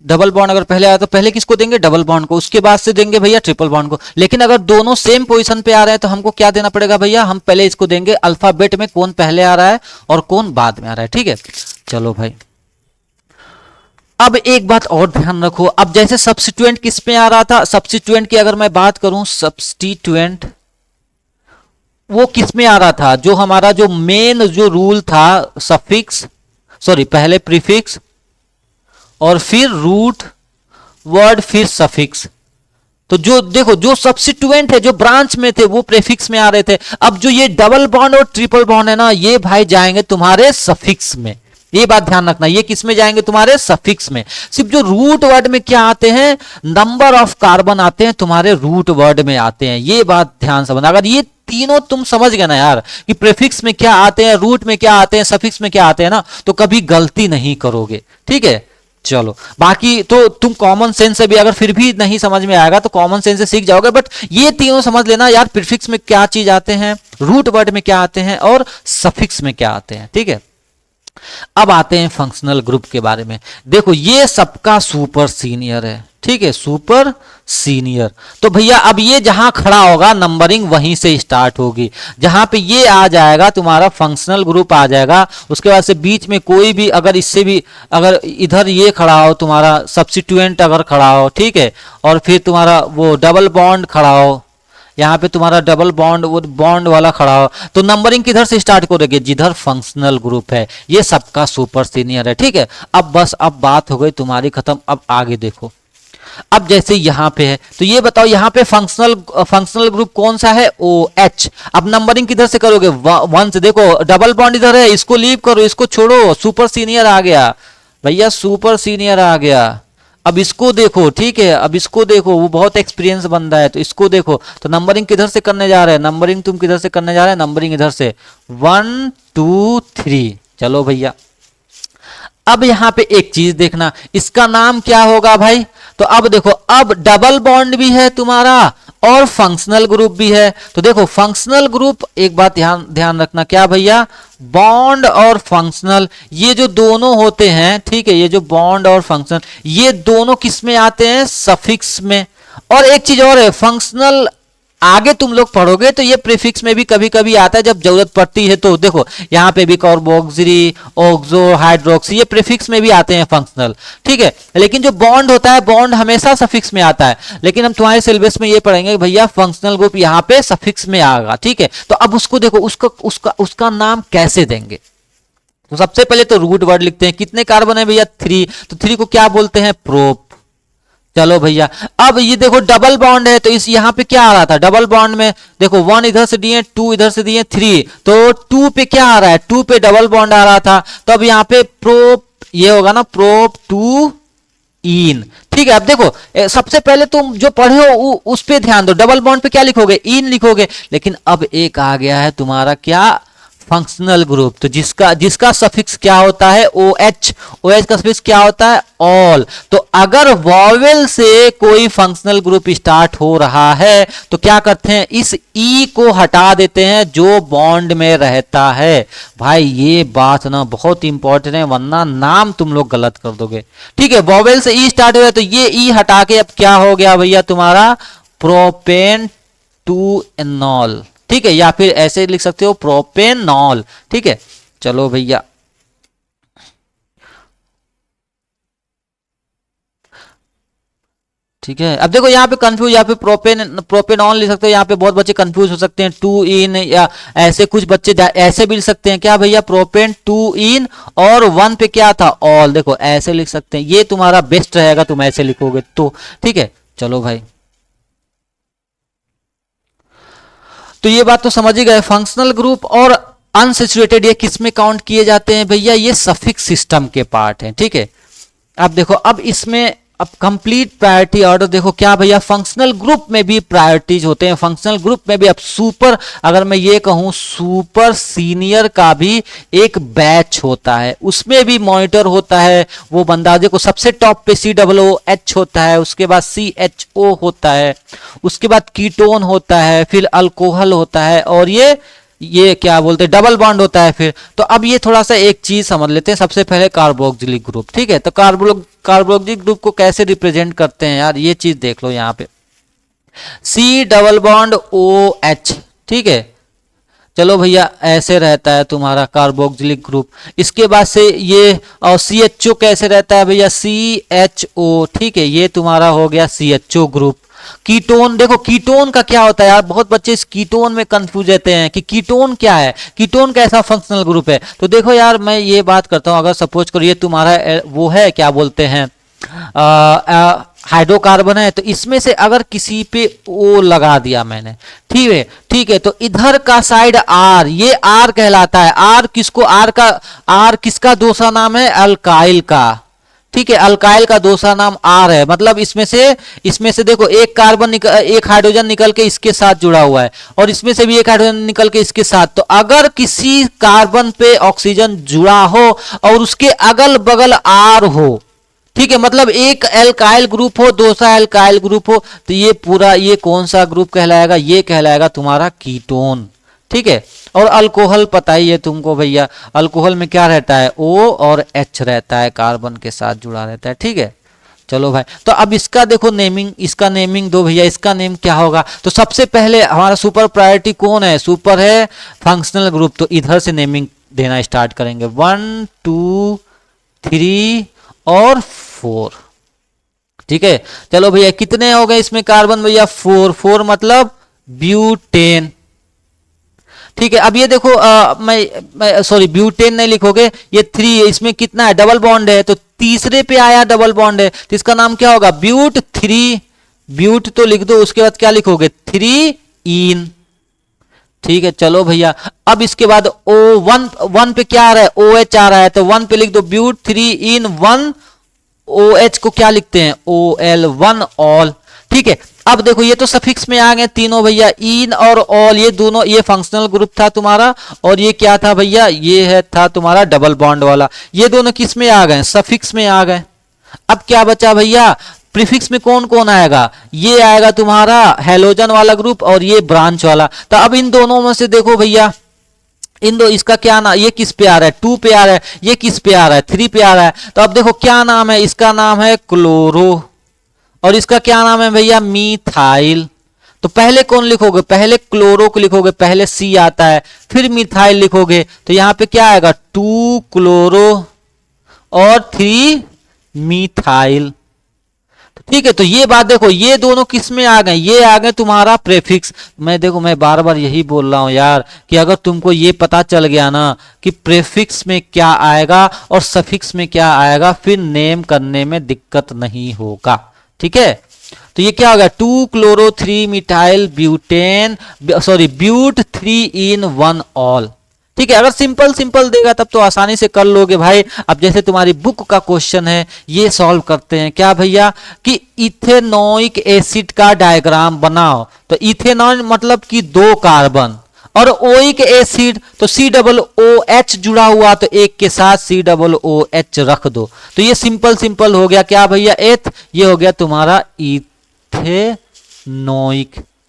डबल बॉन्ड अगर पहले आया तो पहले किसको देंगे, डबल बॉन्ड को, उसके बाद से देंगे भैया ट्रिपल बॉन्ड को। लेकिन अगर दोनों सेम पोजीशन पे आ रहे हैं तो हमको क्या देना पड़ेगा भैया, हम पहले इसको देंगे अल्फाबेट में कौन पहले आ रहा है और कौन बाद में आ रहा है। ठीक है, चलो भाई, अब एक बात और ध्यान रखो, अब जैसे सब्स्टिट्यूएंट किस में आ रहा था, सब्स्टिट्यूएंट की अगर मैं बात करूं, सब्स्टिट्यूएंट वो किस में आ रहा था, जो हमारा जो मेन जो रूल था, सफिक्स, सॉरी पहले प्रीफिक्स और फिर रूट वर्ड फिर सफिक्स। तो जो देखो, जो सब्स्टिट्यूएंट है जो ब्रांच में थे वो प्रीफिक्स में आ रहे थे। अब जो ये डबल बॉन्ड और ट्रिपल बॉन्ड है ना, ये भाई जाएंगे तुम्हारे सफिक्स में। ये बात ध्यान रखना, ये किस में जाएंगे, तुम्हारे सफिक्स में। सिर्फ जो रूट वर्ड में क्या आते हैं, नंबर ऑफ कार्बन आते हैं तुम्हारे रूट वर्ड में आते हैं। ये बात ध्यान समझना, अगर ये तीनों तुम समझ गए ना यार, कि प्रीफिक्स में क्या आते हैं, रूट में क्या आते हैं, सफिक्स में क्या आते हैं ना, तो कभी गलती नहीं करोगे। ठीक है, चलो, बाकी तो तुम कॉमन सेंस से भी अगर फिर भी नहीं समझ में आएगा तो कॉमन सेंस से सीख जाओगे, बट ये तीनों समझ लेना यार, प्रीफिक्स में क्या चीज आते हैं, रूट वर्ड में क्या आते हैं और सफिक्स में क्या आते हैं। ठीक है, अब आते हैं फंक्शनल ग्रुप के बारे में। देखो, ये सबका सुपर सीनियर है। ठीक है, सुपर सीनियर। तो भैया अब ये जहां खड़ा होगा नंबरिंग वहीं से स्टार्ट होगी, जहां पे ये आ जाएगा तुम्हारा फंक्शनल ग्रुप आ जाएगा। उसके बाद से बीच में कोई भी अगर इससे भी, अगर इधर ये खड़ा हो तुम्हारा सब्स्टिट्यूएंट अगर खड़ा हो, ठीक है, और फिर तुम्हारा वो डबल बॉन्ड खड़ा हो, यहाँ पे तुम्हारा डबल बॉन्ड वो बॉन्ड वाला खड़ा हो, तो नंबरिंग किधर से स्टार्ट करोगे, जिधर फंक्शनल ग्रुप है। ये सबका सुपर सीनियर है। ठीक है, अब बस अब बात हो गई तुम्हारी खत्म। अब आगे देखो, अब जैसे यहाँ पे है तो ये बताओ यहाँ पे फंक्शनल ग्रुप कौन सा है, ओ एच। अब नंबरिंग किधर से करोगे, 1 से। देखो डबल बॉन्ड इधर है, इसको लीव करो, इसको छोड़ो, सुपर सीनियर आ गया भैया, सुपर सीनियर आ गया। अब इसको देखो, ठीक है, अब इसको देखो, वो बहुत एक्सपीरियंस बंदा है, तो इसको देखो। तो नंबरिंग किधर से करने जा रहे हैं, नंबरिंग तुम किधर से करने जा रहे हैं, नंबरिंग इधर से 1 2 3। चलो भैया, अब यहां पे एक चीज देखना, इसका नाम क्या होगा भाई। तो अब देखो, अब डबल बॉन्ड भी है तुम्हारा और फंक्शनल ग्रुप भी है। तो देखो फंक्शनल ग्रुप, एक बात ध्यान रखना, क्या भैया, बॉन्ड और फंक्शनल ये जो दोनों होते हैं, ठीक है, ये जो बॉन्ड और फंक्शनल ये दोनों किस में आते हैं, सफिक्स में। और एक चीज और है, फंक्शनल आगे तुम लोग पढ़ोगे तो ये प्रीफिक्स में भी कभी कभी आता है जब जरूरत पड़ती है। तो देखो यहाँ पे भी कार्बोक्सिली, ऑक्सो, हाइड्रोक्सी, ये प्रीफिक्स में भी आते हैं फंक्शनल। ठीक है, लेकिन जो बॉन्ड होता है, बॉन्ड हमेशा सफिक्स में आता है। लेकिन हम तुम्हारे सिलेबस में ये पढ़ेंगे भैया फंक्शनल ग्रुप यहाँ पे सफिक्स में आएगा। ठीक है, तो अब उसको देखो, उसका नाम कैसे देंगे। तो सबसे पहले तो रूट वर्ड लिखते हैं, कितने कार्बन है भैया, 3। तो 3 को क्या बोलते हैं, प्रोप। चलो भैया, अब ये देखो डबल बॉन्ड है, तो इस यहाँ पे क्या आ रहा था, डबल बॉन्ड में देखो 1 इधर से दिए, 2 इधर से दिए, 3, तो 2 पे क्या आ रहा है, 2 पे डबल बॉन्ड आ रहा था। तो अब यहाँ पे प्रोप ये होगा ना, प्रोप 2 इन। ठीक है, अब देखो सबसे पहले तुम जो पढ़े हो उस पे ध्यान दो, डबल बॉन्ड पे क्या लिखोगे, इन लिखोगे। लेकिन अब एक आ गया है तुम्हारा क्या, फंक्शनल ग्रुप। तो जिसका सफिक्स क्या होता है, ओ एच। ओ एच का सफिक्स क्या होता है, ऑल। तो अगर वॉवेल से कोई फंक्शनल ग्रुप स्टार्ट हो रहा है तो क्या करते हैं, इस ई को हटा देते हैं जो बॉन्ड में रहता है। भाई ये बात ना बहुत इंपॉर्टेंट है, वरना नाम तुम लोग गलत कर दोगे। ठीक है, वॉवेल से ई स्टार्ट हो रहा है तो ये ई हटा के अब क्या हो गया भैया तुम्हारा, प्रोपेन टू एनॉल। ठीक है, या फिर ऐसे लिख सकते हो प्रोपेनॉल। ठीक है, चलो भैया, ठीक है। अब देखो यहाँ पे कंफ्यूज, यहाँ पे प्रोपेनॉन लिख सकते हो, यहाँ पे बहुत बच्चे कंफ्यूज हो सकते हैं, टू इन या ऐसे कुछ बच्चे ऐसे भी लिख सकते हैं क्या भैया, प्रोपेन टू इन और वन पे क्या था ऑल, देखो ऐसे लिख सकते हैं, ये तुम्हारा बेस्ट रहेगा तुम ऐसे लिखोगे तो, ठीक है। चलो भाई, तो ये बात तो समझ ही गए। फंक्शनल ग्रुप और अनसैचुरेटेड ये किस में काउंट किए जाते हैं भैया, ये सफिक्स सिस्टम के पार्ट हैं, ठीक है। अब देखो, अब इसमें अब कंप्लीट प्रायोरिटी ऑर्डर देखो क्या भैया, फंक्शनल ग्रुप में भी प्रायोरिटीज होते हैं, फंक्शनल ग्रुप में भी। अब सुपर, अगर मैं ये कहूं सुपर सीनियर का भी एक बैच होता है, उसमें भी मॉनिटर होता है वो बंदा, देखो सबसे टॉप पे COOH होता है, उसके बाद CHO होता है, उसके बाद कीटोन होता है, फिर अल्कोहल होता है, और ये क्या बोलते हैं, डबल बॉन्ड होता है फिर। तो अब ये थोड़ा सा एक चीज समझ लेते हैं, सबसे पहले कार्बोक्सिलिक ग्रुप, ठीक है। तो कार्बोक्सिलिक ग्रुप को कैसे रिप्रेजेंट करते हैं यार, ये चीज देख लो यहाँ पे, C डबल बॉन्ड OH, ठीक है। चलो भैया, ऐसे रहता है तुम्हारा कार्बोक्सिलिक ग्रुप। इसके बाद से ये और CHO कैसे रहता है भैया, CHO, ठीक है, ये तुम्हारा हो गया CHO ग्रुप। कीटोन, देखो कीटोन का क्या होता है यार, बहुत बच्चे इस कीटोन में कंफ्यूज रहते हैं कि कीटोन क्या है, कीटोन कैसा फंक्शनल ग्रुप है। तो देखो यार, मैं ये बात करता हूं, अगर सपोज करो ये तुम्हारा वो है क्या बोलते हैं हाइड्रोकार्बन है, तो इसमें से अगर किसी पे O लगा दिया मैंने, ठीक है, ठीक है, तो इधर का साइड R, ये R कहलाता है। R किसको, R किसका दूसरा नाम है, अल्काइल का, ठीक है, अल्काइल का दूसरा नाम R है। मतलब इसमें से देखो एक कार्बन एक हाइड्रोजन निकल के इसके साथ जुड़ा हुआ है, और इसमें से भी एक हाइड्रोजन निकल के इसके साथ। तो अगर किसी कार्बन पे ऑक्सीजन जुड़ा हो और उसके अगल बगल R हो, ठीक है, मतलब एक एल्काइल ग्रुप हो, दूसरा एल्काइल ग्रुप हो, तो ये पूरा ये कौन सा ग्रुप कहलाएगा, ये कहलाएगा तुम्हारा कीटोन, ठीक है। और अल्कोहल पता ही है तुमको भैया, अल्कोहल में क्या रहता है, O और H रहता है, कार्बन के साथ जुड़ा रहता है, ठीक है। चलो भाई, तो अब इसका देखो नेमिंग, इसका नेमिंग दो भैया, इसका नेम क्या होगा। तो सबसे पहले हमारा सुपर प्रायोरिटी कौन है, सुपर है फंक्शनल ग्रुप, तो इधर से नेमिंग देना स्टार्ट करेंगे, 1 2 3 और 4, ठीक है। चलो भैया, कितने हो गए इसमें कार्बन भैया, 4 मतलब ब्यूटेन, ठीक है। अब ये देखो मैं सॉरी ब्यूटेन नहीं लिखोगे, ये 3 है, इसमें कितना है, डबल बॉन्ड है, तो तीसरे पे आया डबल बॉन्ड है, तो इसका नाम क्या होगा, ब्यूट 3, ब्यूट तो लिख दो, उसके बाद क्या लिखोगे, 3 इन, ठीक है। चलो भैया, अब इसके बाद वन पे क्या आ रहा है, OH आ रहा है, तो 1 पे लिख दो ब्यूट 3 इन 1, OH को क्या लिखते हैं, OL 1 ऑल, ठीक है। अब देखो ये तो सफिक्स में आ गए तीनों भैया, इन और ऑल, ये दोनों, ये फंक्शनल ग्रुप था तुम्हारा, और ये क्या था भैया, ये है था तुम्हारा डबल बॉन्ड वाला, ये दोनों किस में आ गए, सफिक्स में आ गए। अब क्या बचा भैया, प्रीफिक्स में कौन कौन आएगा, ये आएगा तुम्हारा हेलोजन वाला ग्रुप और ये ब्रांच वाला। तो अब इन दोनों में से देखो भैया, इन दो, इसका क्या नाम, ये किस पे आ रहा है, 2 पे आ रहा है, ये किस पे आ रहा है, 3 पे आ रहा है। तो अब देखो क्या नाम है, इसका नाम है क्लोरो, और इसका क्या नाम है भैया, मीथाइल। तो पहले कौन लिखोगे, पहले क्लोरो को लिखोगे, पहले C आता है, फिर मिथाइल लिखोगे, तो यहां पे क्या आएगा, 2 क्लोरो और 3 मिथाइल, ठीक है। तो ये बात देखो, ये दोनों किस में आ गए, ये आ गए तुम्हारा प्रेफिक्स। मैं देखो, मैं बार बार यही बोल रहा हूं यार, कि अगर तुमको ये पता चल गया ना कि प्रेफिक्स में क्या आएगा और सफिक्स में क्या आएगा, फिर नेम करने में दिक्कत नहीं होगा, ठीक है। तो ये क्या होगा, 2 chloro 3 methyl butane, sorry but 3 en 1 ol, ठीक है। अगर सिंपल देगा तब तो आसानी से कर लोगे भाई। अब जैसे तुम्हारी बुक का क्वेश्चन है, ये सॉल्व करते हैं क्या भैया, कि इथेनोइक एसिड का डायग्राम बनाओ। तो इथेनॉल मतलब कि 2 कार्बन, और ओइक एसिड तो COOH जुड़ा हुआ, तो एक के साथ COOH रख दो। तो ये सिंपल हो गया क्या भैया, एथ, ये हो गया तुम्हारा इथेनोइक,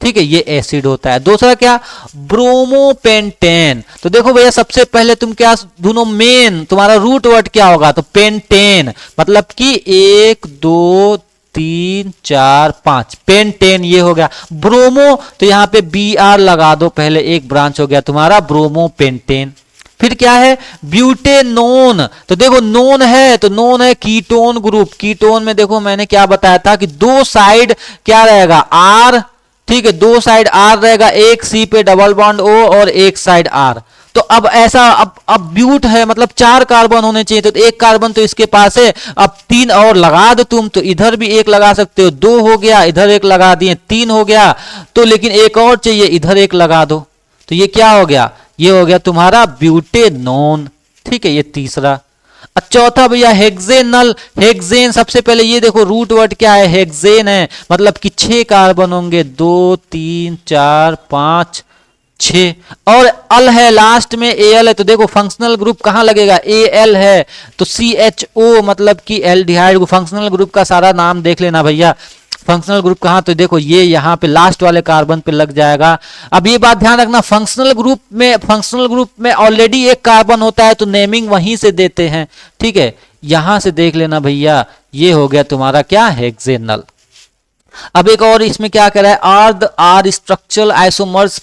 ठीक है, ये एसिड होता है। दूसरा क्या, ब्रोमोपेंटेन। तो देखो भैया, सबसे पहले तुम क्या ढूंढो, मेन तुम्हारा रूट वर्ड क्या होगा, तो पेंटेन, मतलब कि 1 2 3 4 5, पेंटेन, ये हो गया। ब्रोमो, तो यहां पे BR लगा दो, पहले एक ब्रांच हो गया तुम्हारा ब्रोमोपेंटेन। फिर क्या है ब्यूटेनोन, तो देखो नोन है तो नोन है कीटोन ग्रुप। कीटोन में देखो मैंने क्या बताया था कि दो साइड क्या रहेगा आर, ठीक है, दो साइड आर रहेगा, एक सी पे डबल बॉन्ड ओ और एक साइड आर। तो अब ऐसा अब ब्यूट है मतलब 4 कार्बन होने चाहिए, तो एक कार्बन तो इसके पास है, अब 3 और लगा दो तुम, तो इधर भी एक लगा सकते हो, 2 हो गया, इधर एक लगा दिए 3 हो गया, तो लेकिन एक और चाहिए, इधर एक लगा दो, तो ये क्या हो गया, ये हो गया तुम्हारा ब्यूटेनोन, ठीक है, ये तीसरा। चौथा भैया हेक्सेनल, हेक्सेन सबसे पहले ये देखो रूट वर्ड क्या है, हेक्सेन है, मतलब कि 6 कार्बन होंगे, 2 3 4 5 6, और अल है लास्ट में, एल है, तो देखो फंक्शनल ग्रुप कहां लगेगा, एल है, तो CHO मतलब कि एल्डिहाइड। फंक्शनल ग्रुप का सारा नाम देख लेना भैया, फंक्शनल ग्रुप कहां, तो देखो ये यहाँ पे लास्ट वाले कार्बन पे लग जाएगा। अब ये बात ध्यान रखना, फंक्शनल ग्रुप में ऑलरेडी एक कार्बन होता है तो नेमिंग वहीं से देते हैं, ठीक है, यहां से देख लेना भैया, ये हो गया तुम्हारा क्या हेक्सेनल। अब एक और इसमें क्या कह रहा है, are structural isomers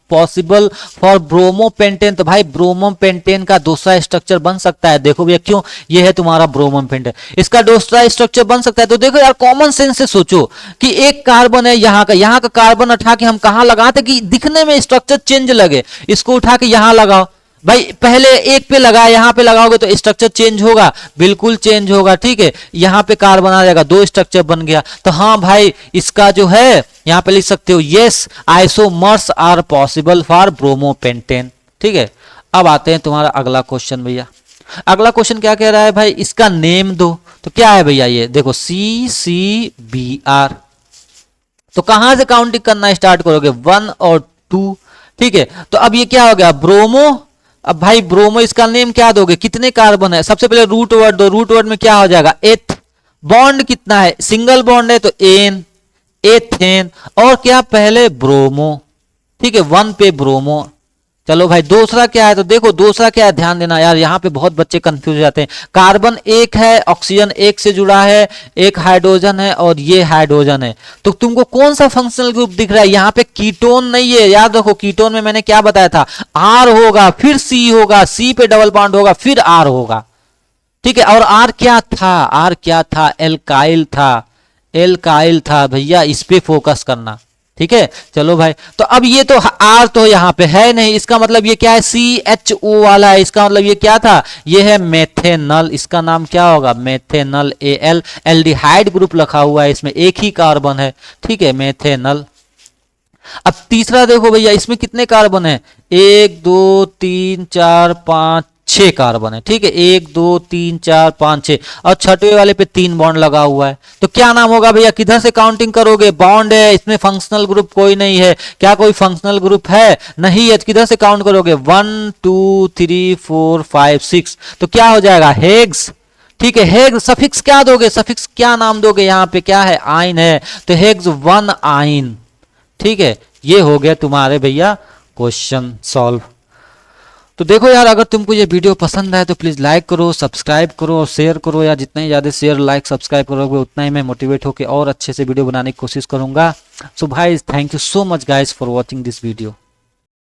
possible for bromopentane, तो भाई ब्रोमोपेंटेन का दूसरा स्ट्रक्चर बन सकता है, देखो भैया क्यों, ये है तुम्हारा ब्रोमोपेंटेन, इसका दूसरा स्ट्रक्चर बन सकता है। तो देखो यार कॉमन सेंस से सोचो कि एक कार्बन है यहाँ का कार्बन उठा के हम कहाँ लगाते कि दिखने में स्ट्रक्चर चेंज लगे, इसको उठा के यहाँ लगाओ, भाई पहले एक पे लगा यहाँ पे लगाओगे तो स्ट्रक्चर चेंज होगा, बिल्कुल चेंज होगा, ठीक है, यहाँ पे कार्बन आ जाएगा, 2 स्ट्रक्चर बन गया। तो हाँ भाई इसका जो है यहाँ पे लिख सकते हो yes isomers are possible for bromopentane, ठीक है। अब आते हैं तुम्हारा अगला क्वेश्चन भैया, अगला क्वेश्चन क्या कह रहा है भाई, इसका नेम दो, तो क्या है भैया ये देखो CCBr, तो कहां से काउंटिंग करना स्टार्ट करोगे 1 और 2, ठीक है। तो अब ये क्या हो गया ब्रोमो, अब भाई ब्रोमो इसका नेम क्या दोगे, कितने कार्बन है, सबसे पहले रूट वर्ड दो, रूट वर्ड में क्या हो जाएगा एथ, बॉन्ड कितना है सिंगल बॉन्ड है तो एन, एथेन, और क्या पहले ब्रोमो, ठीक है 1 पे ब्रोमो। चलो भाई दूसरा क्या है, तो देखो दूसरा क्या है, ध्यान देना यार, यहाँ पे बहुत बच्चे कंफ्यूज हो जाते हैं, कार्बन एक है, ऑक्सीजन एक से जुड़ा है, एक हाइड्रोजन है और ये हाइड्रोजन है, तो तुमको कौन सा फंक्शनल ग्रुप दिख रहा है, यहाँ पे कीटोन नहीं है, याद रखो कीटोन में मैंने क्या बताया था, आर होगा फिर सी होगा, सी पे डबल बॉन्ड होगा फिर आर होगा, ठीक है, और आर क्या था, आर क्या था, एल्काइल था, एल्काइल था भैया, इस पे फोकस करना, ठीक है। चलो भाई, तो अब ये तो आर तो यहाँ पे है नहीं, इसका मतलब ये क्या है CHO वाला है, इसका मतलब ये क्या था, ये है मेथेनल, इसका नाम क्या होगा मेथेनल, Al, एल्डिहाइड ग्रुप लिखा हुआ है, इसमें एक ही कार्बन है, ठीक है मेथेनल। अब तीसरा देखो भैया, इसमें कितने कार्बन है 1 2 3 4 5 6 कार्बन है, ठीक है 1 2 3 4 5 6, और छठवें वाले पे 3 बॉन्ड लगा हुआ है, तो क्या नाम होगा भैया, किधर से काउंटिंग करोगे, बॉन्ड है इसमें, फंक्शनल ग्रुप कोई नहीं है, क्या कोई फंक्शनल ग्रुप है नहीं है, तो किधर से काउंट करोगे 1 2 3 4 5 6, तो क्या हो जाएगा हेग्स, ठीक है हेग्स। सफिक्स क्या दोगे, सफिक्स क्या नाम दोगे, यहाँ पे क्या है आइन है, तो हेग्स 1 आइन, ठीक है, ये हो गया तुम्हारे भैया क्वेश्चन सॉल्व। तो देखो यार अगर तुमको ये वीडियो पसंद आए तो प्लीज लाइक करो, सब्सक्राइब करो और शेयर करो यार, जितना ही ज्यादा शेयर लाइक सब्सक्राइब करोगे उतना ही मैं मोटिवेट होकर और अच्छे से वीडियो बनाने की कोशिश करूंगा। सो भाई thank you so much guys for watching this video.